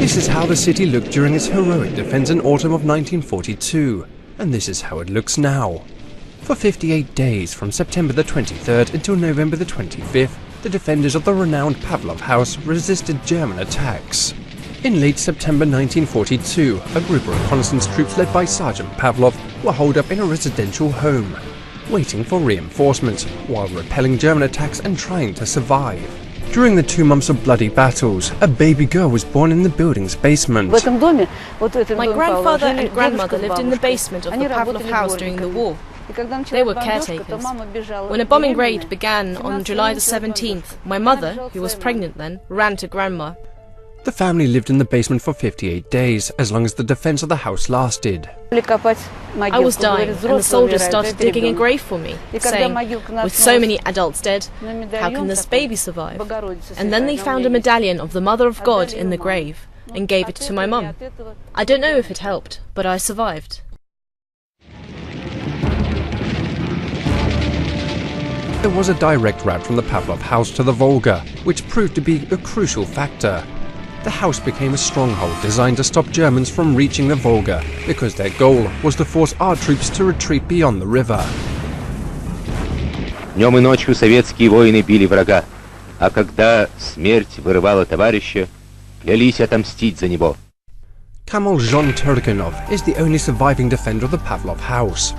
This is how the city looked during its heroic defense in autumn of 1942, and this is how it looks now. For 58 days, from September the 23rd until November the 25th, the defenders of the renowned Pavlov House resisted German attacks. In late September 1942, a group of reconnaissance troops led by Sergeant Pavlov were holed up in a residential home, waiting for reinforcements while repelling German attacks and trying to survive. During the 2 months of bloody battles, a baby girl was born in the building's basement. My grandfather and grandmother lived in the basement of the Pavlov house during the war. They were caretakers. When a bombing raid began on July the 17th, my mother, who was pregnant then, ran to grandma. The family lived in the basement for 58 days, as long as the defense of the house lasted. I was dying, and the soldiers started digging a grave for me, saying, "With so many adults dead, how can this baby survive?" And then they found a medallion of the Mother of God in the grave, and gave it to my mum. I don't know if it helped, but I survived. There was a direct route from the Pavlov house to the Volga, which proved to be a crucial factor. The house became a stronghold designed to stop Germans from reaching the Volga, because their goal was to force our troops to retreat beyond the river. Днем и ночью советские воины били врага, а когда смерть вырывала товарища, клялись отомстить за него. Kamil John Turganov is the only surviving defender of the Pavlov house.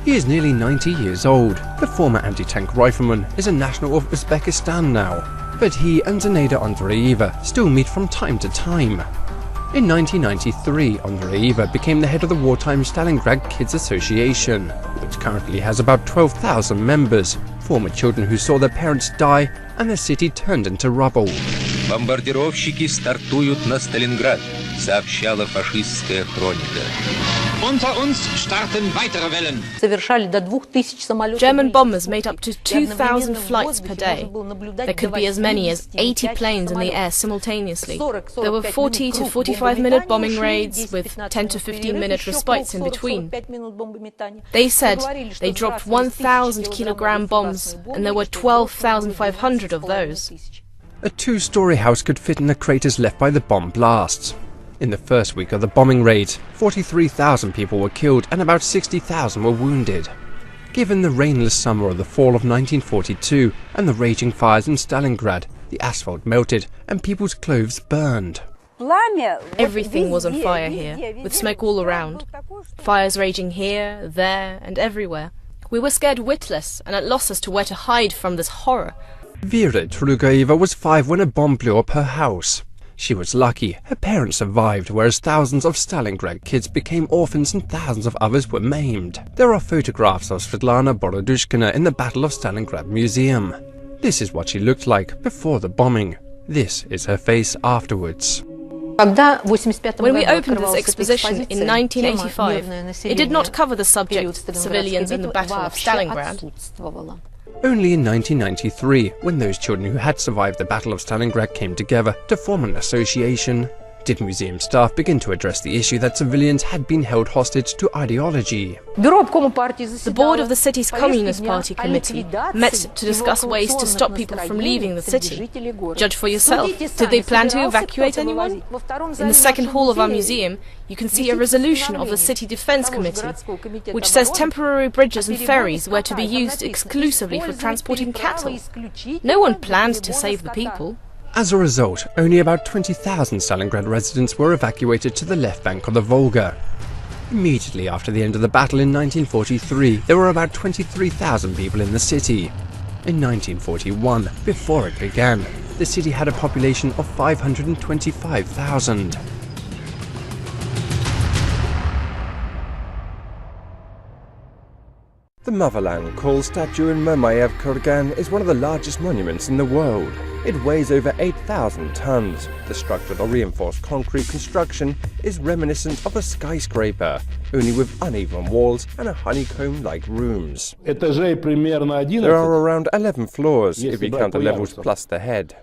He is nearly 90 years old. The former anti-tank rifleman is a national of Uzbekistan now, but he and Zinaida Andreeva still meet from time to time. In 1993, Andreeva became the head of the wartime Stalingrad Kids Association, which currently has about 12,000 members, former children who saw their parents die and the city turned into rubble. Бомбардировщики стартуют на Сталинград, сообщала фашистская хроника. German bombers made up to 2,000 flights per day. There could be as many as 80 planes in the air simultaneously. There were 40 to 45-minute bombing raids with 10 to 15-minute respites in between. They said they dropped 1,000-kilogram bombs, and there were 12,500 of those. A 2-story house could fit in the craters left by the bomb blasts. In the first week of the bombing raids, 43,000 people were killed and about 60,000 were wounded. Given the rainless summer of the fall of 1942 and the raging fires in Stalingrad, the asphalt melted and people's clothes burned. Everything was on fire here, with smoke all around. Fires raging here, there, and everywhere. We were scared witless and at loss as to where to hide from this horror. Vera Trugaeva was 5 when a bomb blew up her house. She was lucky, her parents survived, whereas thousands of Stalingrad kids became orphans and thousands of others were maimed. There are photographs of Svetlana Borodushkina in the Battle of Stalingrad Museum. This is what she looked like before the bombing. This is her face afterwards. When we opened this exposition in 1985, it did not cover the subject civilians in the Battle of Stalingrad. Only in 1993, when those children who had survived the Battle of Stalingrad came together to form an association, did museum staff begin to address the issue that civilians had been held hostage to ideology. The board of the city's Communist Party committee met to discuss ways to stop people from leaving the city. Judge for yourself, did they plan to evacuate anyone? In the second hall of our museum, you can see a resolution of the City Defense Committee, which says temporary bridges and ferries were to be used exclusively for transporting cattle. No one planned to save the people. As a result, only about 20,000 Stalingrad residents were evacuated to the left bank of the Volga. Immediately after the end of the battle in 1943, there were about 23,000 people in the city. In 1941, before it began, the city had a population of 525,000. The Motherland Calls statue in Mamayev Kurgan is one of the largest monuments in the world. It weighs over 8,000 tons. The structure of the reinforced concrete construction is reminiscent of a skyscraper, only with uneven walls and a honeycomb-like rooms. There are around 11 floors, if you count the levels plus the head.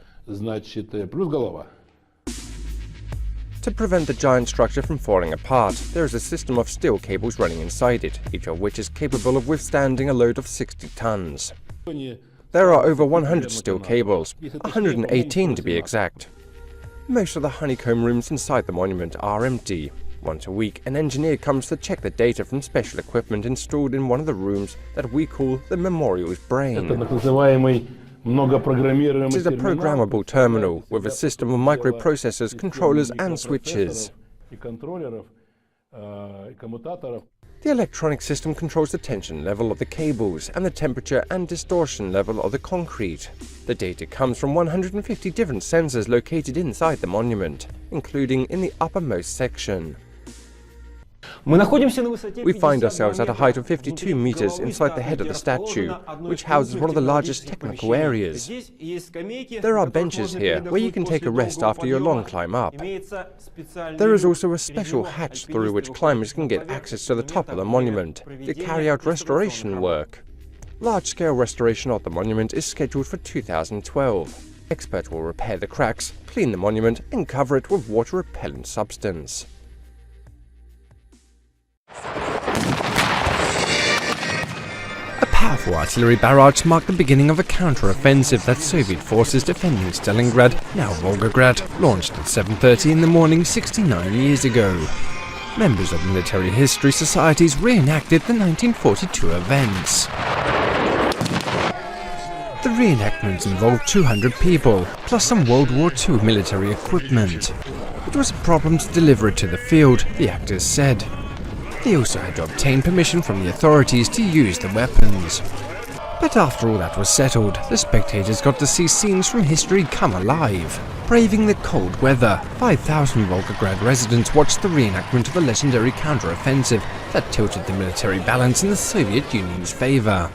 To prevent the giant structure from falling apart, there is a system of steel cables running inside it, each of which is capable of withstanding a load of 60 tons. There are over 100 steel cables, 118 to be exact. Most of the honeycomb rooms inside the monument are empty. Once a week, an engineer comes to check the data from special equipment installed in one of the rooms that we call the memorial's brain. This is a programmable terminal with a system of microprocessors, controllers and switches. The electronic system controls the tension level of the cables and the temperature and distortion level of the concrete. The data comes from 150 different sensors located inside the monument, including in the uppermost section. We find ourselves at a height of 52 meters inside the head of the statue, which houses one of the largest technical areas. There are benches here where you can take a rest after your long climb up. There is also a special hatch through which climbers can get access to the top of the monument to carry out restoration work. Large-scale restoration of the monument is scheduled for 2012. Experts will repair the cracks, clean the monument and cover it with water-repellent substance. A powerful artillery barrage marked the beginning of a counter-offensive that Soviet forces defending Stalingrad, now Volgograd, launched at 7:30 in the morning 69 years ago. Members of military history societies reenacted the 1942 events. The reenactments involved 200 people, plus some World War II military equipment. It was a problem to deliver it to the field, the actors said. They also had to obtain permission from the authorities to use the weapons. But after all that was settled, the spectators got to see scenes from history come alive. Braving the cold weather, 5,000 Volgograd residents watched the reenactment of the legendary counter-offensive that tilted the military balance in the Soviet Union's favor.